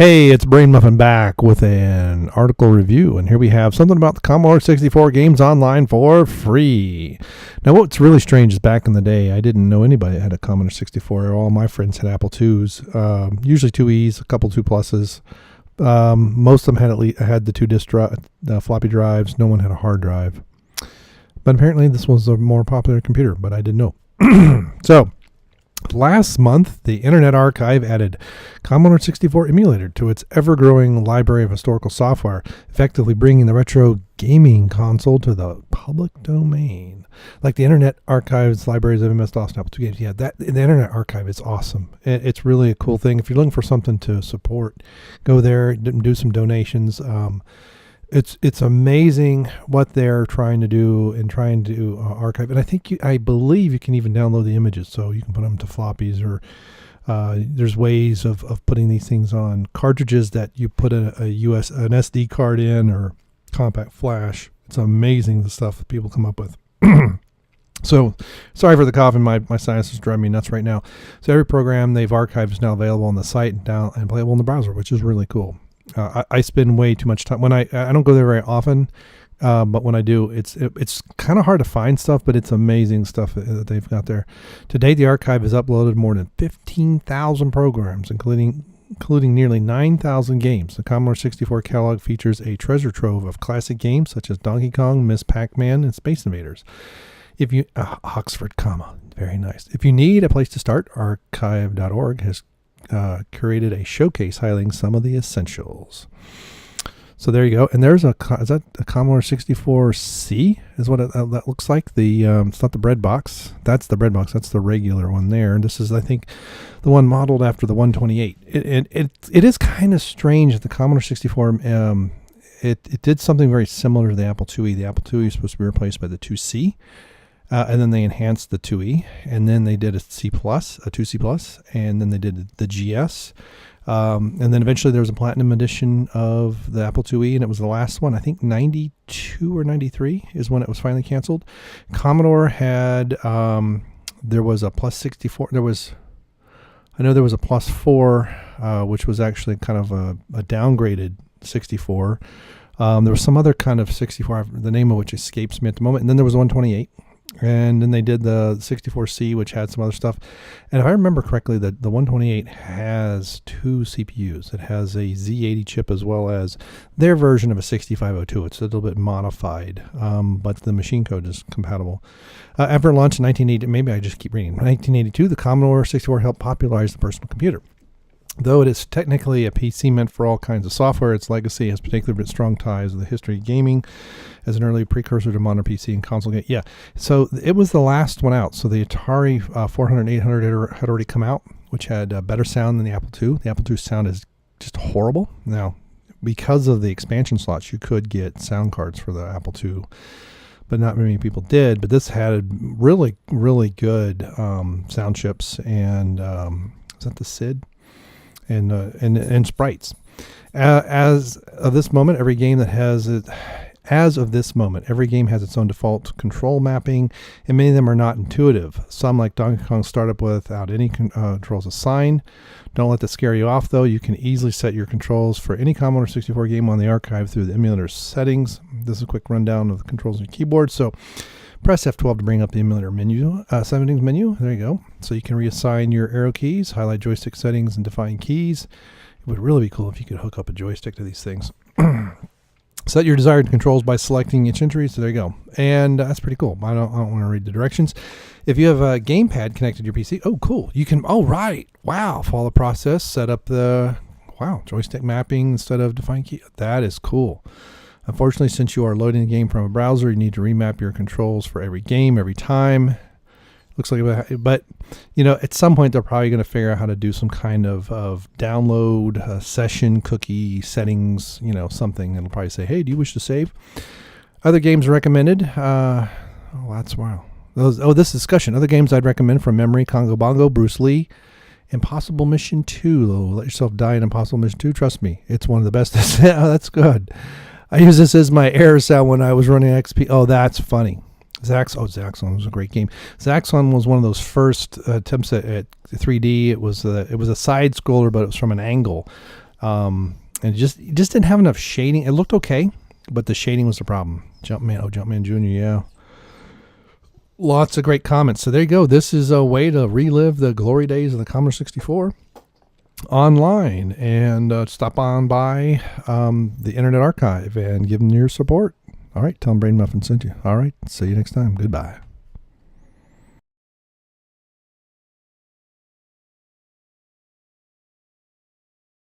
Hey, it's Brain Muffin back with an article review, and here we have something about the Commodore 64 games online for free. Now, what's really strange is back in the day, I didn't know anybody that had a Commodore 64. All my friends had Apple IIs, usually 2Es, a couple 2 Pluses. Most of them had the 2 disk floppy drives. No one had a hard drive. But apparently this was a more popular computer, but I didn't know. So, last month, the Internet Archive added Commodore 64 emulator to its ever-growing library of historical software, effectively bringing the retro gaming console to the public domain. Like the Internet Archive's libraries of MS-DOS and Apple II games. Yeah, the Internet Archive is awesome. It's really a cool thing. If you're looking for something to support, go there and do some donations. It's amazing what they're trying to do and trying to archive. And I believe you can even download the images, so you can put them to floppies, or there's ways of putting these things on cartridges that you put an SD card in, or compact flash. It's amazing the stuff that people come up with. So, sorry for the cough, and my sinus is driving me nuts right now. So every program they've archived is now available on the site and playable in the browser, which is really cool. I spend way too much time when I don't go there very often, but when I do, it's kind of hard to find stuff, but it's amazing stuff that they've got there. To date, the archive has uploaded more than 15,000 programs, including nearly 9,000 games. The Commodore 64 catalog features a treasure trove of classic games such as Donkey Kong, Miss Pac-Man, and Space Invaders. Oxford, very nice. If you need a place to start, archive.org has curated a showcase highlighting some of the essentials. So there you go. And there's is that a Commodore 64C is what that looks like. It's not the bread box. That's the bread box. That's the regular one there. And this is, I think, the one modeled after the 128. It is kind of strange that the Commodore 64 it did something very similar to the Apple IIe. The Apple IIe is supposed to be replaced by the 2C. And then they enhanced the 2E, and then they did a 2C Plus, and then they did the GS. And then eventually there was a Platinum edition of the Apple IIe, and it was the last one. I think 92 or 93 is when it was finally canceled. Commodore had, there was a Plus 64. I know there was a Plus 4, which was actually kind of a downgraded 64. There was some other kind of 64, the name of which escapes me at the moment. And then there was a 128. And then they did the 64C, which had some other stuff. And if I remember correctly, the 128 has 2 CPUs. It has a Z80 chip as well as their version of a 6502. It's a little bit modified, but the machine code is compatible. After launch in 1980, maybe I just keep reading. In 1982, the Commodore 64 helped popularize the personal computer. Though it is technically a PC meant for all kinds of software, its legacy has particularly strong ties with the history of gaming as an early precursor to modern PC and console game. Yeah, so it was the last one out. So the Atari 400 800 had already come out, which had better sound than the Apple II. The Apple II sound is just horrible. Now, because of the expansion slots, you could get sound cards for the Apple II, but not many people did. But this had really, really good sound chips, and is that the SID? And sprites. As of this moment, every game has its own default control mapping, and many of them are not intuitive. Some, like Donkey Kong, start up without any controls assigned. Don't let that scare you off, though. You can easily set your controls for any Commodore 64 game on the archive through the emulator settings. This is a quick rundown of the controls on your keyboard. So press F12 to bring up the emulator menu, settings menu. There you go. So you can reassign your arrow keys, highlight joystick settings, and define keys. It would really be cool if you could hook up a joystick to these things. Set your desired controls by selecting each entry. So there you go. And that's pretty cool. I don't want to read the directions. If you have a gamepad connected to your PC, oh, cool. You can, follow the process, set up the, joystick mapping instead of define key. That is cool. Unfortunately, since you are loading the game from a browser, you need to remap your controls for every game, every time. Looks like, but at some point they're probably going to figure out how to do some kind of download session cookie settings, something. It'll probably say, hey, do you wish to save? Other games recommended. That's wow. This discussion. Other games I'd recommend from memory: Congo Bongo, Bruce Lee, Impossible Mission 2. Let yourself die in Impossible Mission 2. Trust me, it's one of the best. Oh, that's good. I use this as my error sound when I was running XP. Oh, that's funny. Zaxxon was a great game. Zaxxon was one of those first attempts at 3D. It was a side scroller, but it was from an angle. And it just didn't have enough shading. It looked okay, but the shading was the problem. Jumpman Jr., yeah. Lots of great comments. So there you go. This is a way to relive the glory days of the Commodore 64 online, and stop on by the Internet Archive and give them your support. All right, tell them Brain Muffin sent you. All right, see you next time. Goodbye.